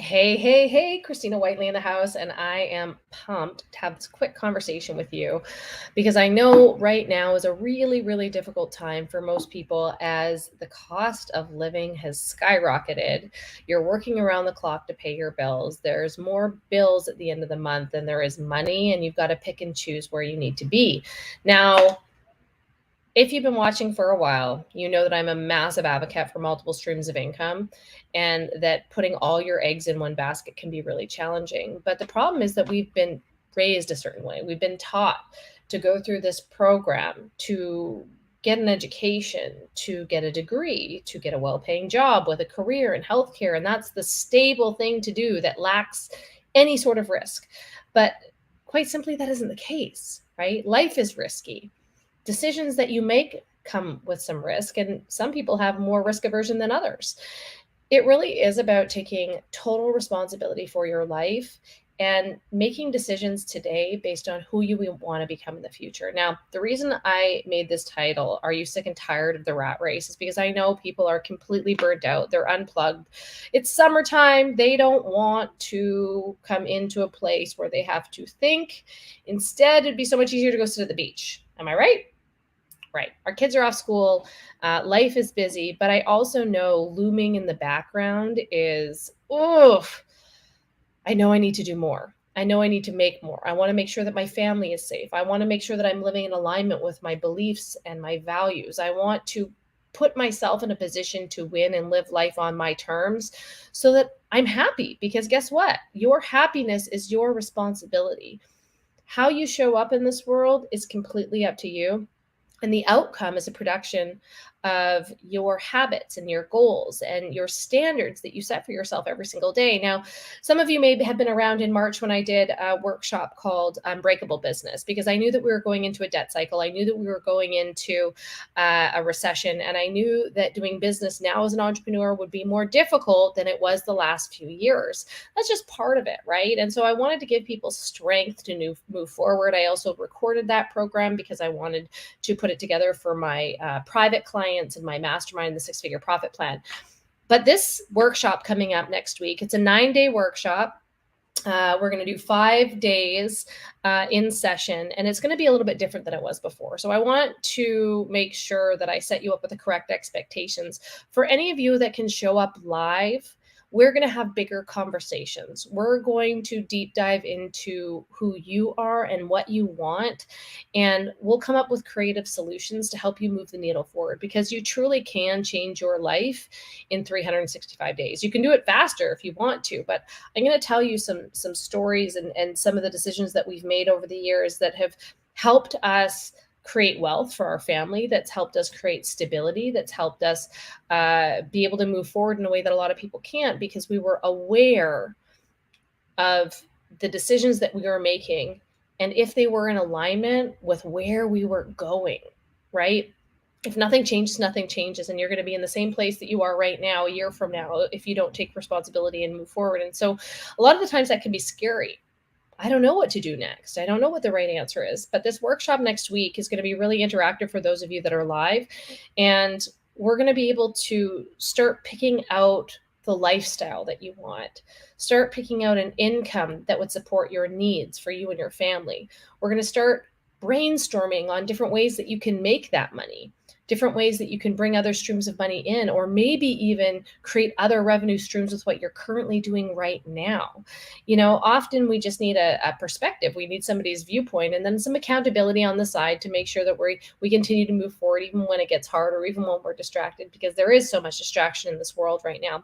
Hey, hey, hey, Christina Whiteley in the house, and I am pumped to have this quick conversation with you because I know right now is a really, really difficult time for most people as the cost of living has skyrocketed. You're working around the clock to pay your bills. There's more bills at the end of the month than there is money, and you've got to pick and choose where you need to be. Now, if you've been watching for a while, you know that I'm a massive advocate for multiple streams of income and that putting all your eggs in one basket can be really challenging. But the problem is that we've been raised a certain way. We've been taught to go through this program, to get an education, to get a degree, to get a well paying job with a career in healthcare. And that's the stable thing to do that lacks any sort of risk. But quite simply, that isn't the case, right? Life is risky. Decisions that you make come with some risk, and some people have more risk aversion than others. It really is about taking total responsibility for your life and making decisions today based on who you want to become in the future. Now, the reason I made this title, Are You Sick and Tired of the Rat Race, is because I know people are completely burnt out. They're unplugged. It's summertime. They don't want to come into a place where they have to think. Instead, it'd be so much easier to go sit at the beach. Am I right? Right. Our kids are off school. Life is busy, but I also know looming in the background is, oh, I know I need to do more. I know I need to make more. I want to make sure that my family is safe. I want to make sure that I'm living in alignment with my beliefs and my values. I want to put myself in a position to win and live life on my terms so that I'm happy. Because guess what? Your happiness is your responsibility. How you show up in this world is completely up to you, and the outcome is a production of your habits and your goals and your standards that you set for yourself every single day. Now, some of you may have been around in March when I did a workshop called Unbreakable Business, because I knew that we were going into a debt cycle. I knew that we were going into a recession, and I knew that doing business now as an entrepreneur would be more difficult than it was the last few years. That's just part of it, right? And so I wanted to give people strength to move forward. I also recorded that program because I wanted to put it together for my private clients and my mastermind, the Six Figure Profit Plan. But this workshop coming up next week, it's a 9-day workshop. We're going to do 5 days in session, and it's going to be a little bit different than it was before. So I want to make sure that I set you up with the correct expectations. For any of you that can show up live, we're going to have bigger conversations. We're going to deep dive into who you are and what you want, and we'll come up with creative solutions to help you move the needle forward, because you truly can change your life in 365 days. You can do it faster if you want to, but I'm going to tell you some stories and some of the decisions that we've made over the years that have helped us create wealth for our family, that's helped us create stability, that's helped us be able to move forward in a way that a lot of people can't, because we were aware of the decisions that we were making and if they were in alignment with where we were going, right? If nothing changes, nothing changes, and you're going to be in the same place that you are right now a year from now if you don't take responsibility and move forward. And so a lot of the times that can be scary. I don't know what to do next. I don't know what the right answer is. But this workshop next week is going to be really interactive for those of you that are live. And we're going to be able to start picking out the lifestyle that you want. Start picking out an income that would support your needs for you and your family. We're going to start brainstorming on different ways that you can make that money, different ways that you can bring other streams of money in, or maybe even create other revenue streams with what you're currently doing right now. Often we just need a perspective. We need somebody's viewpoint and then some accountability on the side to make sure that we continue to move forward, even when it gets hard or even when we're distracted, because there is so much distraction in this world right now.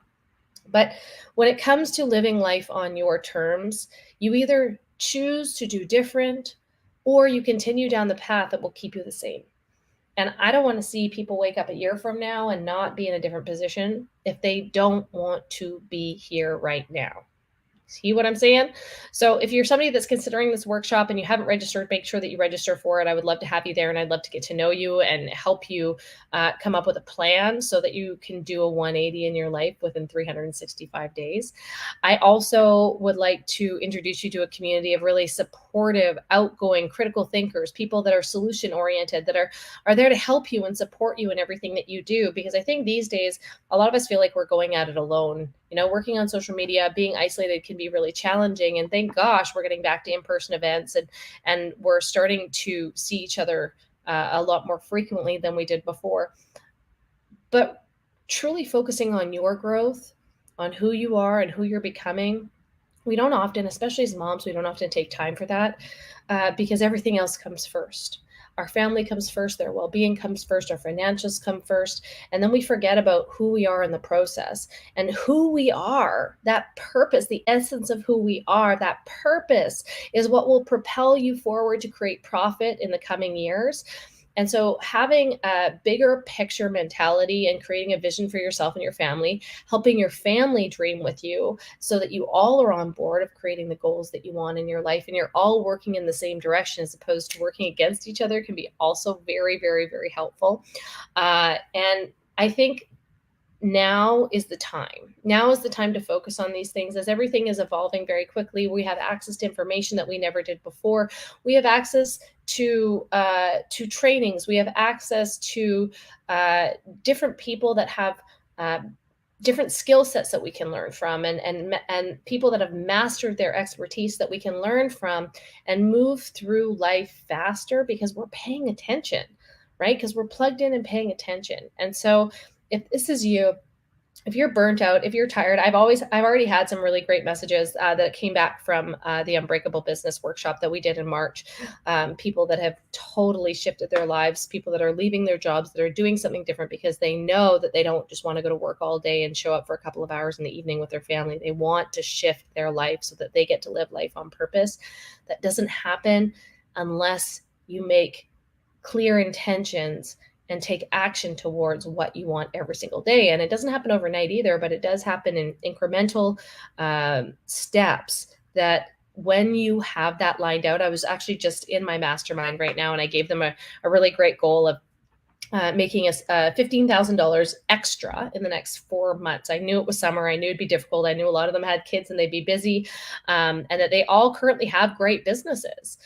But when it comes to living life on your terms, you either choose to do different or you continue down the path that will keep you the same. And I don't want to see people wake up a year from now and not be in a different position if they don't want to be here right now. See what I'm saying? So if you're somebody that's considering this workshop and you haven't registered, make sure that you register for it. I would love to have you there, and I'd love to get to know you and help you come up with a plan so that you can do a 180 in your life within 365 days. I also would like to introduce you to a community of really supportive, outgoing, critical thinkers, people that are solution oriented, that are there to help you and support you in everything that you do. Because I think these days, a lot of us feel like we're going at it alone Working on social media, being isolated can be really challenging. And thank gosh, we're getting back to in-person events, and we're starting to see each other a lot more frequently than we did before. But truly focusing on your growth, on who you are and who you're becoming, we don't often, especially as moms, we don't often take time for that because everything else comes first. Our family comes first, their well being comes first, our financials come first. And then we forget about who we are in the process, and who we are, that purpose, the essence of who we are, that purpose is what will propel you forward to create profit in the coming years. And so, having a bigger picture mentality and creating a vision for yourself and your family, helping your family dream with you so that you all are on board of creating the goals that you want in your life and you're all working in the same direction as opposed to working against each other, can be also very, very, very helpful. And I think now is the time. Now is the time to focus on these things as everything is evolving very quickly. We have access to information that we never did before. We have access to trainings. We have access to different people that have uh, different skill sets that we can learn from, and people that have mastered their expertise that we can learn from and move through life faster because we're paying attention, right? Because we're plugged in and paying attention. And so if this is you, if you're burnt out, if you're tired, I've already had some really great messages that came back from the Unbreakable Business workshop that we did in March. People that have totally shifted their lives, people that are leaving their jobs, that are doing something different because they know that they don't just want to go to work all day and show up for a couple of hours in the evening with their family. They want to shift their life so that they get to live life on purpose. That doesn't happen unless you make clear intentions and take action towards what you want every single day. And it doesn't happen overnight either, but it does happen in incremental steps that when you have that lined out. I was actually just in my mastermind right now, and I gave them a really great goal of making us $15,000 extra in the next 4 months. I knew it was summer. I knew it'd be difficult. I knew a lot of them had kids and they'd be busy, and that they all currently have great businesses.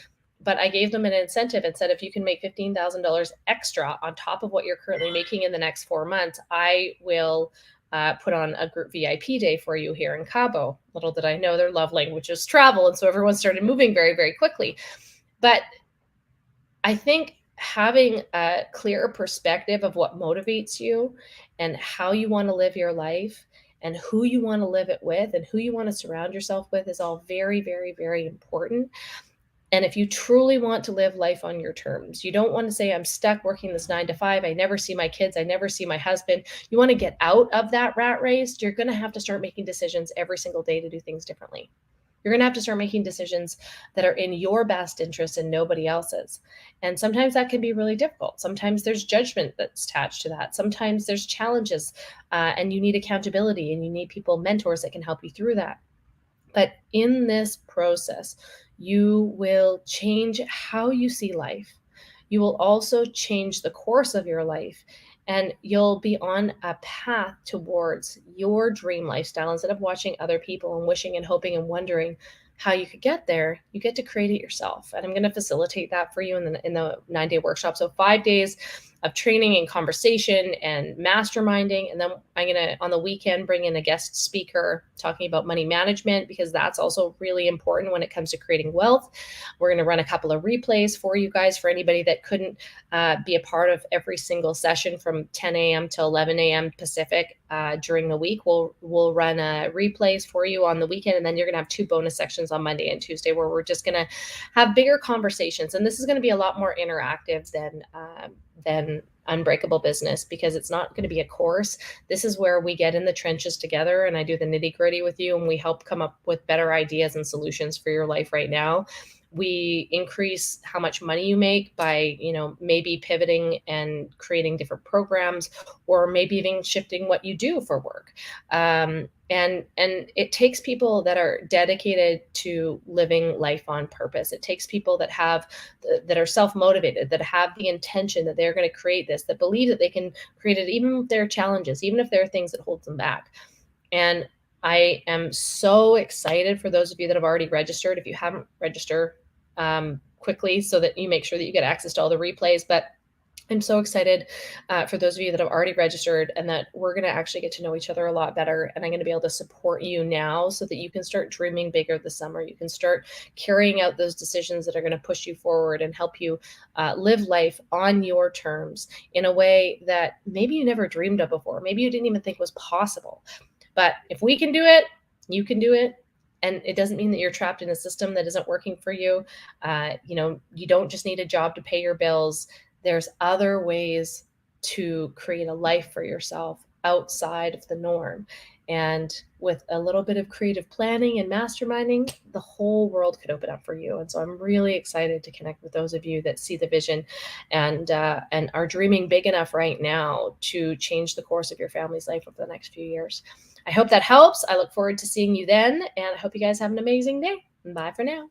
But I gave them an incentive and said, if you can make $15,000 extra on top of what you're currently making in the next 4 months, I will put on a group VIP day for you here in Cabo. Little did I know their love language is travel. And so everyone started moving very, very quickly. But I think having a clear perspective of what motivates you and how you want to live your life and who you want to live it with and who you want to surround yourself with is all very, very, very important. And if you truly want to live life on your terms, you don't want to say, I'm stuck working this 9 to 5. I never see my kids. I never see my husband. You want to get out of that rat race. You're going to have to start making decisions every single day to do things differently. You're going to have to start making decisions that are in your best interest and nobody else's. And sometimes that can be really difficult. Sometimes there's judgment that's attached to that. Sometimes there's challenges and you need accountability and you need people, mentors that can help you through that. But in this process, you will change how you see life. You will also change the course of your life, and you'll be on a path towards your dream lifestyle. Instead of watching other people and wishing and hoping and wondering how you could get there, you get to create it yourself. And I'm going to facilitate that for you in the 9-day workshop. So 5 days of training and conversation and masterminding. And then I'm going to, on the weekend, bring in a guest speaker talking about money management, because that's also really important when it comes to creating wealth. We're going to run a couple of replays for you guys, for anybody that couldn't be a part of every single session from 10 a.m. to 11 a.m. Pacific during the week. We'll run replays for you on the weekend. And then you're going to have 2 bonus sections on Monday and Tuesday where we're just going to have bigger conversations. And this is going to be a lot more interactive than Unbreakable Business, because it's not going to be a course. This is where we get in the trenches together and I do the nitty gritty with you and we help come up with better ideas and solutions for your life right now. We increase how much money you make by, maybe pivoting and creating different programs, or maybe even shifting what you do for work. And it takes people that are dedicated to living life on purpose. It takes people that are self-motivated, that have the intention that they're going to create this, that believe that they can create it, even with their challenges, even if there are things that hold them back. And I am so excited for those of you that have already registered. If you haven't, register quickly so that you make sure that you get access to all the replays. But I'm so excited for those of you that have already registered and that we're going to actually get to know each other a lot better. And I'm going to be able to support you now so that you can start dreaming bigger this summer. You can start carrying out those decisions that are going to push you forward and help you live life on your terms in a way that maybe you never dreamed of before. Maybe you didn't even think was possible. But if we can do it, you can do it. And it doesn't mean that you're trapped in a system that isn't working for you. You don't just need a job to pay your bills. There's other ways to create a life for yourself outside of the norm. And with a little bit of creative planning and masterminding, the whole world could open up for you. And so I'm really excited to connect with those of you that see the vision and are dreaming big enough right now to change the course of your family's life over the next few years. I hope that helps. I look forward to seeing you then, and I hope you guys have an amazing day. Bye for now.